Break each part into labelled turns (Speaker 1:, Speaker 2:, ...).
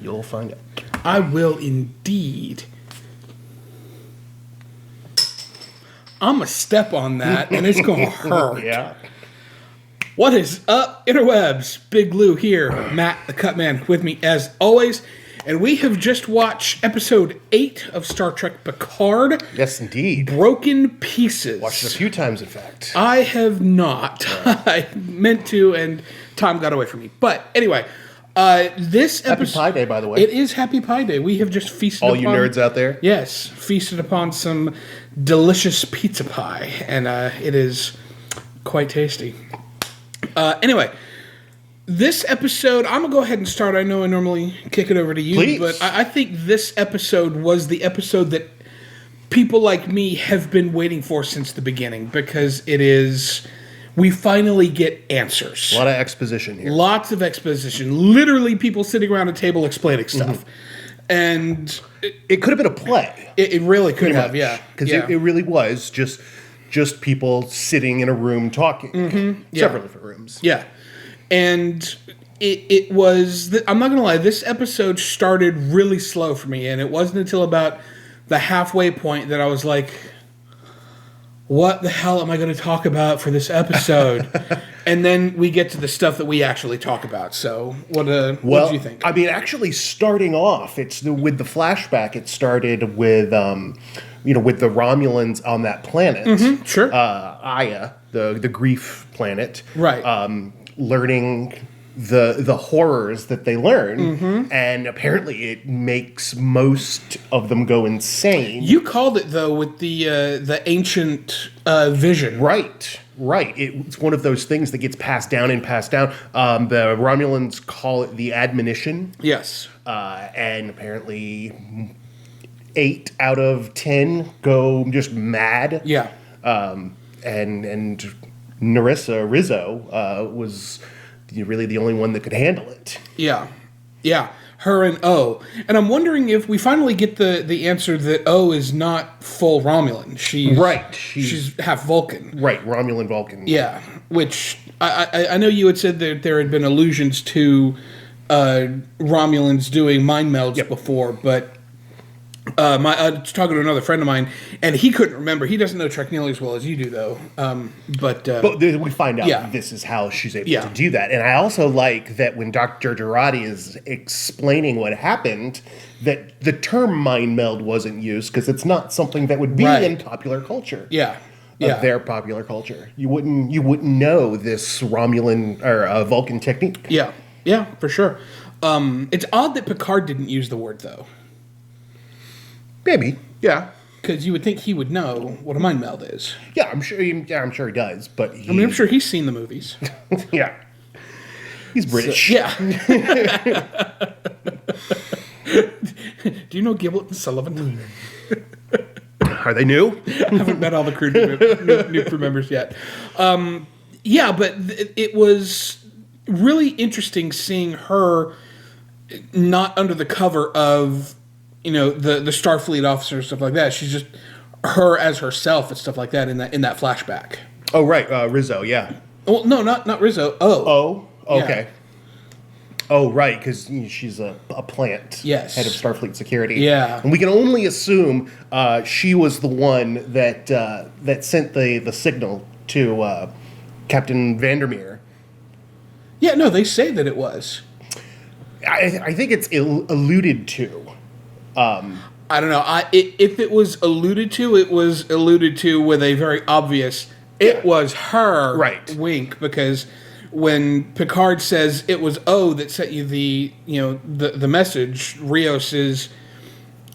Speaker 1: You'll find out.
Speaker 2: I will indeed. I'm going to step on that, and it's going to hurt.
Speaker 1: Yeah.
Speaker 2: What is up, interwebs? Big Lou here, Matt the Cutman, with me as always. And we have just watched episode 8 of Star Trek Picard.
Speaker 1: Yes, indeed.
Speaker 2: Broken Pieces.
Speaker 1: Watched it a few times, in fact.
Speaker 2: I have not. I meant to, and time got away from me. But anyway, this episode...
Speaker 1: Happy Pie Day, by the way.
Speaker 2: It is Happy Pie Day. We have just feasted
Speaker 1: All
Speaker 2: upon...
Speaker 1: you nerds out there?
Speaker 2: Yes, feasted upon some delicious pizza pie. And it is quite tasty. Anyway, this episode, I'm going to go ahead and start. I know I normally kick it over to you.
Speaker 1: Please.
Speaker 2: But I think this episode was the episode that people like me have been waiting for since the beginning. Because it is... We finally get answers.
Speaker 1: A lot of exposition here.
Speaker 2: Lots of exposition. Literally people sitting around a table explaining stuff. Mm-hmm. And...
Speaker 1: It could have been a play.
Speaker 2: It really could have, yeah.
Speaker 1: Because it really was just people sitting in a room talking.
Speaker 2: Mm-hmm.
Speaker 1: Several different rooms.
Speaker 2: Yeah. And it was... I'm not going to lie. This episode started really slow for me. And it wasn't until about the halfway point that I was like... What the hell am I going to talk about for this episode? And then we get to the stuff that we actually talk about. So, what did you think?
Speaker 1: I mean, actually, starting off, with the flashback. It started with, with the Romulans on that planet.
Speaker 2: Mm-hmm, sure.
Speaker 1: Aya, the grief planet.
Speaker 2: Right.
Speaker 1: Learning the horrors that they learn,
Speaker 2: mm-hmm.
Speaker 1: and apparently it makes most of them go insane.
Speaker 2: You called it though with the ancient vision,
Speaker 1: right? It's one of those things that gets passed down. The Romulans call it the admonition.
Speaker 2: Yes,
Speaker 1: and apparently 8 out of 10 go just mad.
Speaker 2: Yeah,
Speaker 1: and Rizzo was really the only one that could handle it.
Speaker 2: Yeah. Her and O. And I'm wondering if we finally get the answer that O is not full Romulan. She's half Vulcan.
Speaker 1: Right, Romulan Vulcan.
Speaker 2: Yeah, which I know you had said that there had been allusions to Romulans doing mind melds before, but I was talking to another friend of mine, and he couldn't remember. He doesn't know Trek nearly as well as you do, though. But
Speaker 1: we find out this is how she's able to do that. And I also like that when Dr. Girardi is explaining what happened, that the term mind meld wasn't used, because it's not something that would be in popular culture.
Speaker 2: Yeah.
Speaker 1: Of their popular culture. You wouldn't know this Romulan or Vulcan technique.
Speaker 2: Yeah, for sure. It's odd that Picard didn't use the word, though.
Speaker 1: Maybe, yeah.
Speaker 2: Because you would think he would know what a mind meld is.
Speaker 1: Yeah, I'm sure he does. But
Speaker 2: I'm sure he's seen the movies.
Speaker 1: Yeah, he's British.
Speaker 2: So, yeah. Do you know Giblet and Sullivan?
Speaker 1: Are they new?
Speaker 2: I haven't met all the new crew members yet. Yeah, but it was really interesting seeing her not under the cover of the Starfleet officer and stuff like that. She's just her as herself and stuff like that in that flashback.
Speaker 1: Oh right, Rizzo, yeah.
Speaker 2: Well, no, not Rizzo.
Speaker 1: Oh, okay. Yeah. Oh right, because she's a plant.
Speaker 2: Yes.
Speaker 1: Head of Starfleet security.
Speaker 2: Yeah,
Speaker 1: and we can only assume she was the one that sent the signal to Captain Vandermeer.
Speaker 2: Yeah, no, they say that it was.
Speaker 1: I think it's alluded to.
Speaker 2: I don't know. If it was alluded to, it was alluded to with a very obvious. It was her wink, because when Picard says it was O that sent you the message, Rios is.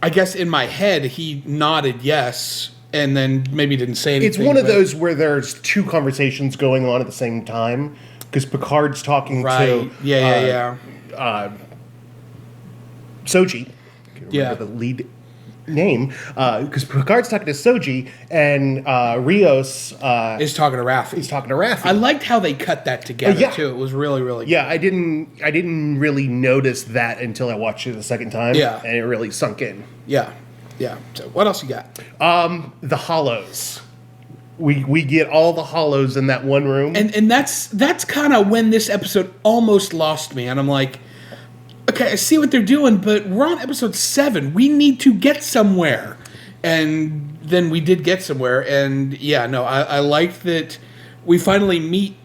Speaker 2: I guess in my head he nodded yes, and then maybe didn't say anything.
Speaker 1: It's one of those where there's two conversations going on at the same time, because Picard's talking to Soji. The lead name, because Picard's talking to Soji, and Rios
Speaker 2: is talking to Raffi. I liked how they cut that together too. It was really, really good.
Speaker 1: Yeah, I didn't really notice that until I watched it the second time. Yeah, and it really sunk in.
Speaker 2: Yeah. So what else you got?
Speaker 1: The hollows. We get all the hollows in that one room,
Speaker 2: and that's kind of when this episode almost lost me, and I'm like, okay, I see what they're doing, but we're on episode 7. We need to get somewhere. And then we did get somewhere. And yeah, no, I liked that we finally meet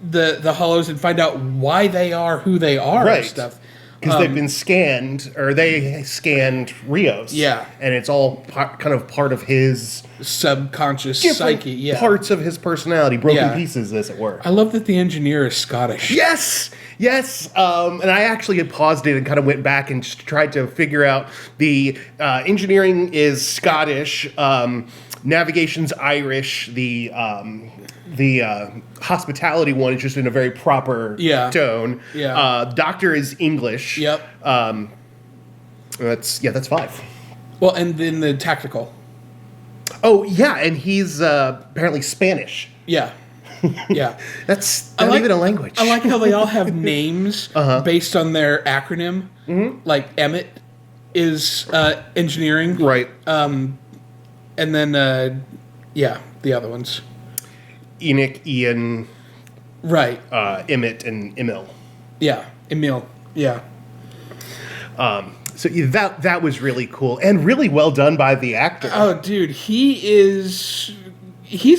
Speaker 2: the Hollows and find out why they are who they are and stuff.
Speaker 1: Because they've been scanned, or they scanned Rios.
Speaker 2: Yeah.
Speaker 1: And it's all kind of part of his
Speaker 2: subconscious psyche. Yeah.
Speaker 1: Parts of his personality, broken pieces, as it were.
Speaker 2: I love that the engineer is Scottish.
Speaker 1: Yes! And I actually had paused it and kind of went back and just tried to figure out the engineering is Scottish, navigation's Irish, the hospitality one is just in a very proper tone. Yeah. Doctor is English.
Speaker 2: Yep.
Speaker 1: That's 5.
Speaker 2: Well, and then the tactical.
Speaker 1: Oh yeah, and he's apparently Spanish.
Speaker 2: Yeah. Yeah.
Speaker 1: That's not even a language.
Speaker 2: I like how they all have names based on their acronym. Mm-hmm. Like Emmett is engineering.
Speaker 1: Right.
Speaker 2: And then the other ones.
Speaker 1: Enoch, Ian,
Speaker 2: right?
Speaker 1: Emmett, and Emil.
Speaker 2: Yeah, Emil. Yeah.
Speaker 1: So that was really cool and really well done by the actor.
Speaker 2: Oh, dude, he's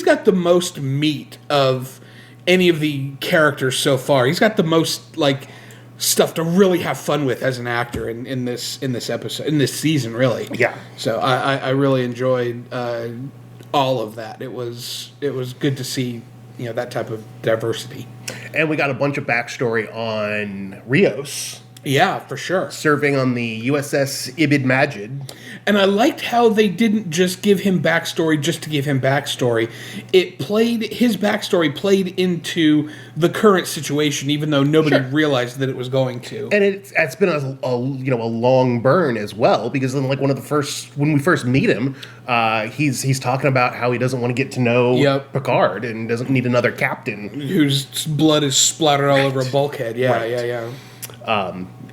Speaker 2: got the most meat of any of the characters so far. He's got the most stuff to really have fun with as an actor in this episode, in this season, really.
Speaker 1: Yeah.
Speaker 2: So I really enjoyed all of that. It was good to see, that type of diversity.
Speaker 1: And we got a bunch of backstory on Rios.
Speaker 2: Yeah, for sure.
Speaker 1: Serving on the USS Ibn Majid.
Speaker 2: And I liked how they didn't just give him backstory just to give him backstory. His backstory played into the current situation, even though nobody realized that it was going to.
Speaker 1: And it's been a long burn as well, because in when we first meet him, he's talking about how he doesn't want to get to know Picard and doesn't need another captain
Speaker 2: whose blood is splattered all over a bulkhead. Yeah, yeah.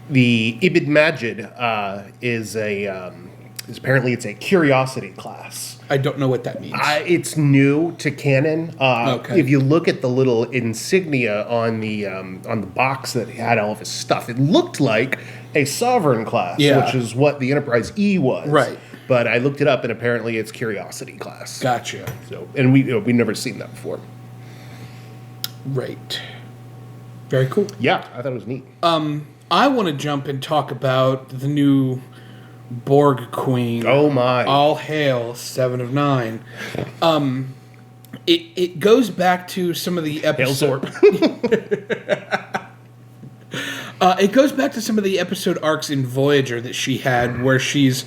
Speaker 1: The Ibn Majid is apparently it's a curiosity class.
Speaker 2: I don't know what that means.
Speaker 1: It's new to canon.
Speaker 2: Okay.
Speaker 1: If you look at the little insignia on the box that had all of his stuff, it looked like a sovereign class, which is what the Enterprise E was.
Speaker 2: Right.
Speaker 1: But I looked it up, and apparently it's curiosity class.
Speaker 2: Gotcha.
Speaker 1: So, and we've never seen that before.
Speaker 2: Right. Very cool.
Speaker 1: Yeah, I thought it was neat.
Speaker 2: I want to jump and talk about the new Borg Queen.
Speaker 1: Oh my!
Speaker 2: All hail 7 of 9. It goes back to some of the episode. It goes back to some of the episode arcs in Voyager that she had, where she's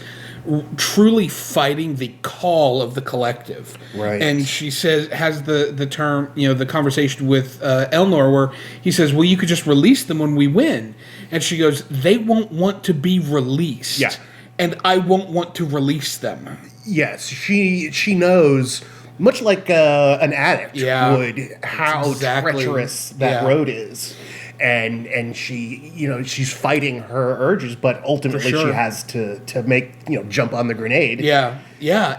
Speaker 2: truly fighting the call of the collective.
Speaker 1: Right.
Speaker 2: And she has the term, the conversation with Elnor, where he says, well, you could just release them when we win. And she goes, they won't want to be released.
Speaker 1: Yeah.
Speaker 2: And I won't want to release them.
Speaker 1: Yes, she knows, much like an addict would, how treacherous that road is. And she, she's fighting her urges, but ultimately she has to make, jump on the grenade.
Speaker 2: Yeah,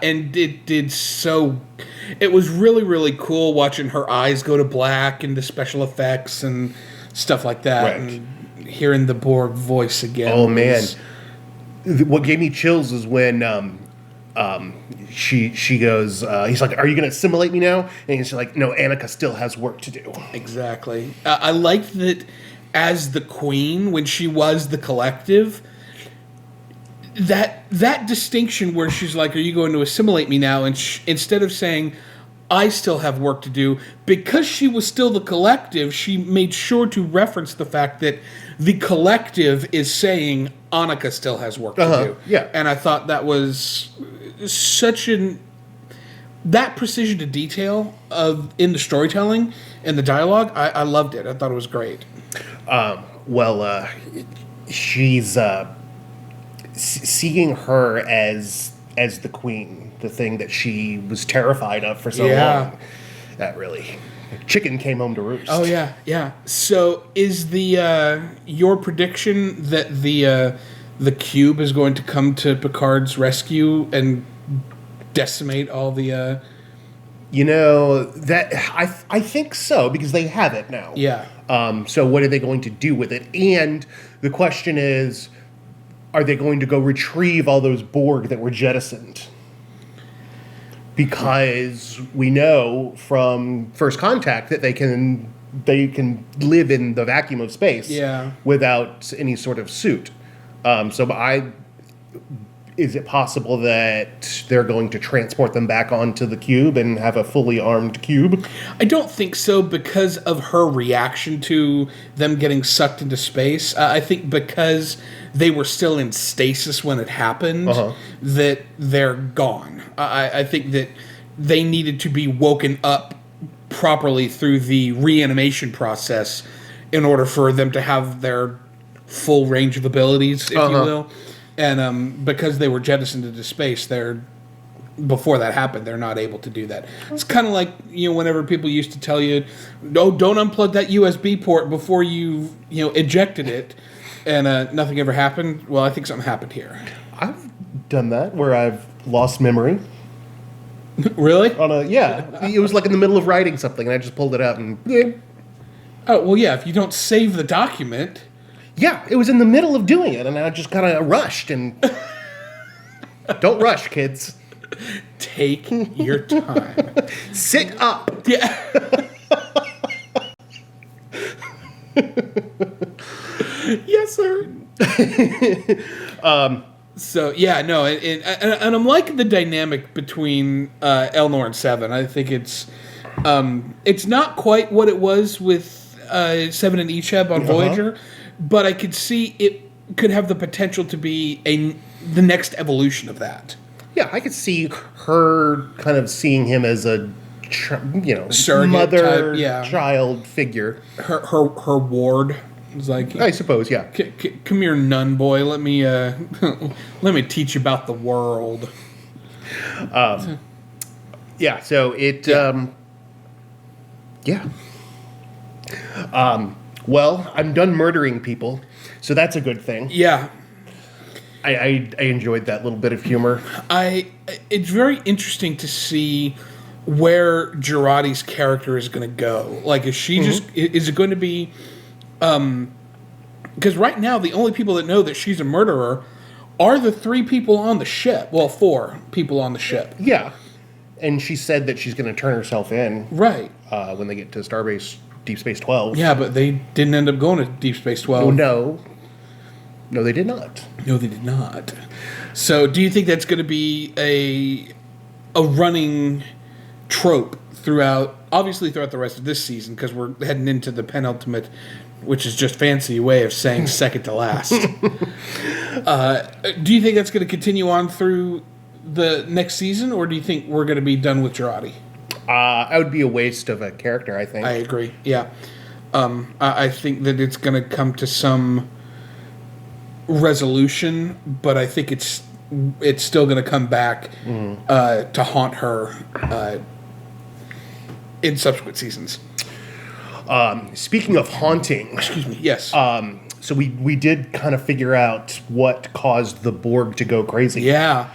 Speaker 2: and it was really, really cool watching her eyes go to black and the special effects and stuff like that. Right. And hearing the Borg voice again.
Speaker 1: Oh, man. What gave me chills is when she goes, he's like, are you going to assimilate me now? And he's like, no, Annika still has work to do.
Speaker 2: Exactly. I liked that as the Queen, when she was the collective, that distinction where she's like, are you going to assimilate me now? And instead of saying, I still have work to do, because she was still the collective, she made sure to reference the fact that the collective is saying Annika still has work to do.
Speaker 1: Yeah.
Speaker 2: And I thought that was that precision to detail in the storytelling and the dialogue, I loved it. I thought it was great.
Speaker 1: She's seeing her as the Queen, the thing that she was terrified of for so long. That really, chicken came home to roost.
Speaker 2: Oh yeah. So is your prediction that the cube is going to come to Picard's rescue and decimate all the
Speaker 1: That I think so, because they have it now.
Speaker 2: Yeah.
Speaker 1: So what are they going to do with it? And the question is, are they going to go retrieve all those Borg that were jettisoned? Because we know from First Contact that they can live in the vacuum of space without any sort of suit. Is it possible that they're going to transport them back onto the cube and have a fully armed cube?
Speaker 2: I don't think so, because of her reaction to them getting sucked into space. I think because they were still in stasis when it happened, that they're gone. I think that they needed to be woken up properly through the reanimation process in order for them to have their full range of abilities, if you will. And because they were jettisoned into space, before that happened, they're not able to do that. It's kind of like, whenever people used to tell you, "No, don't unplug that USB port before you ejected it," and nothing ever happened. Well, I think something happened here.
Speaker 1: I've done that where I've lost memory.
Speaker 2: Really?
Speaker 1: It was like in the middle of writing something, and I just pulled it out and. Yeah.
Speaker 2: Oh well, yeah. If you don't save the document.
Speaker 1: Yeah, it was in the middle of doing it, and I just kind of rushed. And don't rush, kids.
Speaker 2: Take your time.
Speaker 1: Sit up.
Speaker 2: Yeah. Yes, sir. So yeah, no, and I'm liking the dynamic between Elnor and Seven. I think it's not quite what it was with Seven and Isheb on Voyager. But I could see it could have the potential to be the next evolution of that.
Speaker 1: Yeah, I could see her kind of seeing him as a
Speaker 2: surrogate
Speaker 1: mother
Speaker 2: type,
Speaker 1: child figure.
Speaker 2: Her ward is like,
Speaker 1: I suppose, yeah.
Speaker 2: Come here, nun boy. Let me let me teach you about the world.
Speaker 1: Yeah. So it. Well, I'm done murdering people, so that's a good thing.
Speaker 2: Yeah.
Speaker 1: I enjoyed that little bit of humor.
Speaker 2: It's very interesting to see where Jurati's character is going to go. Like, is she is it going to be... because right now, the only people that know that she's a murderer are the 3 people on the ship. Well, 4 people on the ship.
Speaker 1: Yeah. And she said that she's going to turn herself in.
Speaker 2: Right.
Speaker 1: When they get to Deep Space 12.
Speaker 2: Yeah, but they didn't end up going to Deep Space 12.
Speaker 1: Oh, no. No, they did not.
Speaker 2: No, they did not. So, do you think that's going to be a running trope throughout the rest of this season? Because we're heading into the penultimate, which is just fancy way of saying second to last. Do you think that's going to continue on through the next season, or do you think we're going to be done with Jurati?
Speaker 1: I would be a waste of a character, I think.
Speaker 2: I agree, yeah. I think that it's going to come to some resolution, but I think it's still going to come back to haunt her in subsequent seasons.
Speaker 1: Speaking of haunting...
Speaker 2: Excuse me, yes.
Speaker 1: So we did kind of figure out what caused the Borg to go crazy.
Speaker 2: Yeah.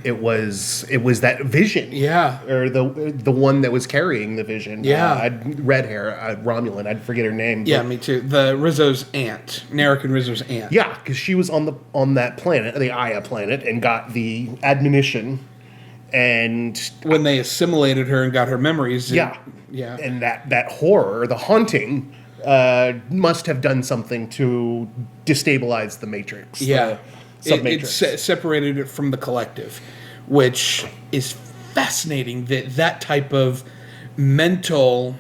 Speaker 1: It was that vision.
Speaker 2: Yeah.
Speaker 1: Or the one that was carrying the vision.
Speaker 2: Yeah.
Speaker 1: Red hair, Romulan. I'd forget her name.
Speaker 2: Yeah, me too. The Rizzo's aunt. Narek and Rizzo's aunt.
Speaker 1: Yeah, because she was on that planet, the Aya planet, and got the admonition. And
Speaker 2: when they assimilated her and got her memories.
Speaker 1: Yeah. And that horror, the haunting, must have done something to destabilize the Matrix.
Speaker 2: Yeah. It separated it from the collective, which is fascinating that type of mental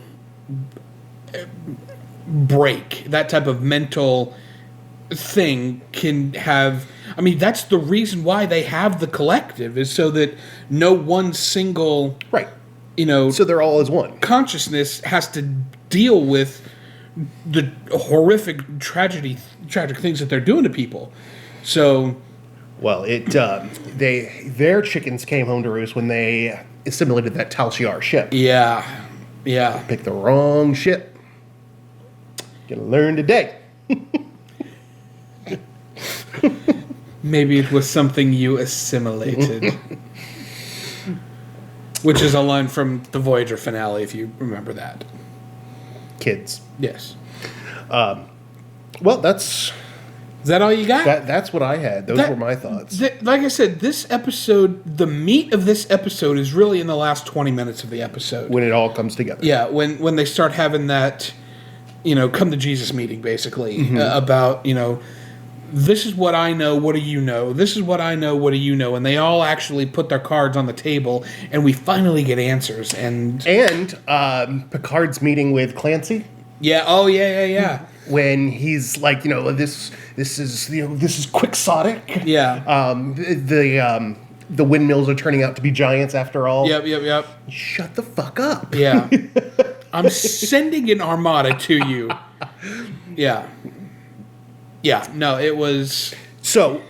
Speaker 2: break, that type of mental thing can have... I mean, that's the reason why they have the collective, is so that no one single...
Speaker 1: Right. So they're all as one.
Speaker 2: Consciousness has to deal with the horrific, tragic things that they're doing to people. So,
Speaker 1: well, their chickens came home to roost when they assimilated that Tal Shiar ship.
Speaker 2: Yeah.
Speaker 1: Picked the wrong ship. Gonna learn today.
Speaker 2: Maybe it was something you assimilated. Which is a line from the Voyager finale, if you remember that.
Speaker 1: Kids.
Speaker 2: Yes.
Speaker 1: Well, that's...
Speaker 2: Is that all you got?
Speaker 1: That's what I had. Those were my thoughts.
Speaker 2: Like I said, this episode, the meat of this episode is really in the last 20 minutes of the episode.
Speaker 1: When it all comes together.
Speaker 2: Yeah, when they start having that, come to Jesus meeting, basically, about, this is what I know, what do you know? This is what I know, what do you know? And they all actually put their cards on the table, and we finally get answers. And
Speaker 1: Picard's meeting with Clancy.
Speaker 2: Yeah. Oh, yeah.
Speaker 1: When he's like, this is quixotic.
Speaker 2: Yeah.
Speaker 1: The windmills are turning out to be giants after all.
Speaker 2: Yep.
Speaker 1: Shut the fuck up.
Speaker 2: Yeah. I'm sending an armada to you. Yeah. Yeah. No, it was.
Speaker 1: So,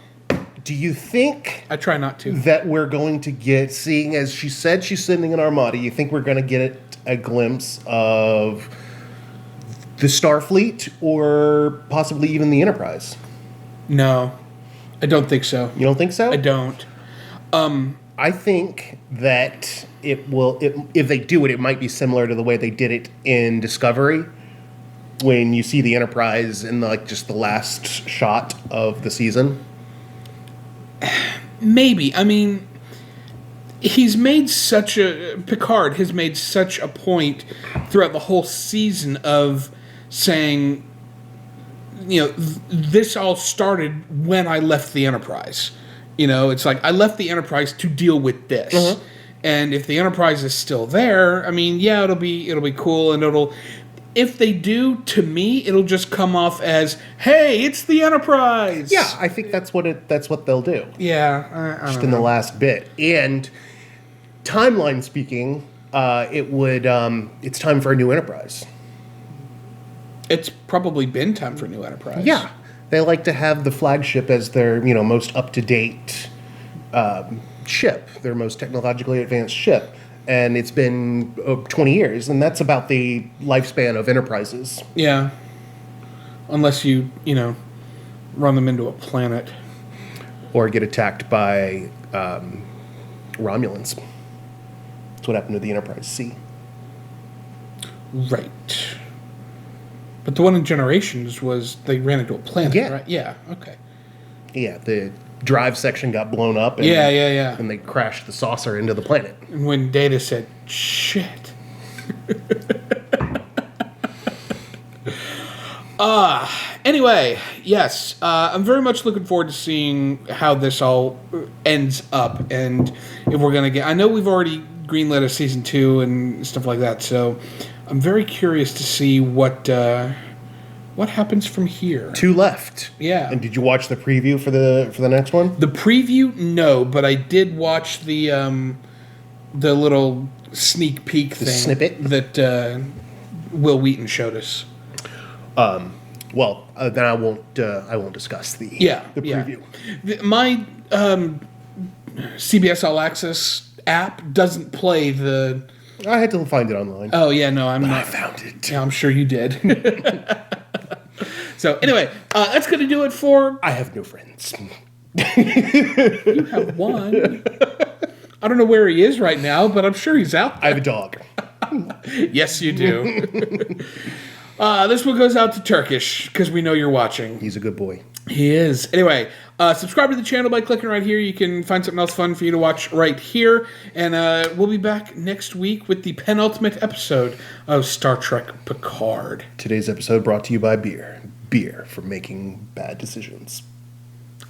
Speaker 1: do you think?
Speaker 2: I try not to.
Speaker 1: That we're going to get, seeing as she said she's sending an armada, you think we're going to get a glimpse of the Starfleet or possibly even the Enterprise?
Speaker 2: No, I don't think so.
Speaker 1: You don't think so?
Speaker 2: I don't.
Speaker 1: I think that it will. If they do it, it might be similar to the way they did it in Discovery, when you see the Enterprise in just the last shot of the season.
Speaker 2: Maybe. I mean, Picard has made such a point throughout the whole season of saying, this all started when I left the Enterprise. It's like, I left the Enterprise to deal with this. Uh-huh. And if the Enterprise is still there, I mean, yeah, it'll be cool, and if they do, to me, it'll just come off as, hey, it's the Enterprise.
Speaker 1: Yeah, I think that's what they'll do.
Speaker 2: Yeah, I
Speaker 1: just in the last bit. And timeline speaking, it's time for a new Enterprise.
Speaker 2: It's probably been time for a new Enterprise.
Speaker 1: Yeah. They like to have the flagship as their, most up-to-date ship, their most technologically advanced ship. And it's been 20 years, and that's about the lifespan of Enterprises.
Speaker 2: Yeah. Unless you, run them into a planet.
Speaker 1: Or get attacked by Romulans. That's what happened to the Enterprise C.
Speaker 2: Right. But the one in Generations was they ran into a planet, right? Yeah, okay.
Speaker 1: Yeah, the drive section got blown up. And,
Speaker 2: yeah.
Speaker 1: And they crashed the saucer into the planet.
Speaker 2: And when Data said, shit. Anyway, yes. I'm very much looking forward to seeing how this all ends up. And if we're going to get... I know we've already greenlit a season 2 and stuff like that, so... I'm very curious to see what happens from here. 2
Speaker 1: left.
Speaker 2: Yeah.
Speaker 1: And did you watch the preview for the next one?
Speaker 2: The preview, no, but I did watch the little sneak peek thing,
Speaker 1: snippet
Speaker 2: that Will Wheaton showed us.
Speaker 1: Well, then I won't discuss the preview.
Speaker 2: My CBS All Access app doesn't play the.
Speaker 1: I had to find it online.
Speaker 2: Oh, yeah, no, I'm not.
Speaker 1: I found it.
Speaker 2: Yeah, I'm sure you did. So, anyway, that's going to do it for...
Speaker 1: I have no friends.
Speaker 2: You have one. I don't know where he is right now, but I'm sure he's out there.
Speaker 1: I have a dog.
Speaker 2: Yes, you do. This one goes out to Turkish, because we know you're watching.
Speaker 1: He's a good boy.
Speaker 2: He is. Anyway, subscribe to the channel by clicking right here. You can find something else fun for you to watch right here. And we'll be back next week with the penultimate episode of Star Trek Picard.
Speaker 1: Today's episode brought to you by beer. Beer for making bad decisions.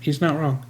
Speaker 2: He's not wrong.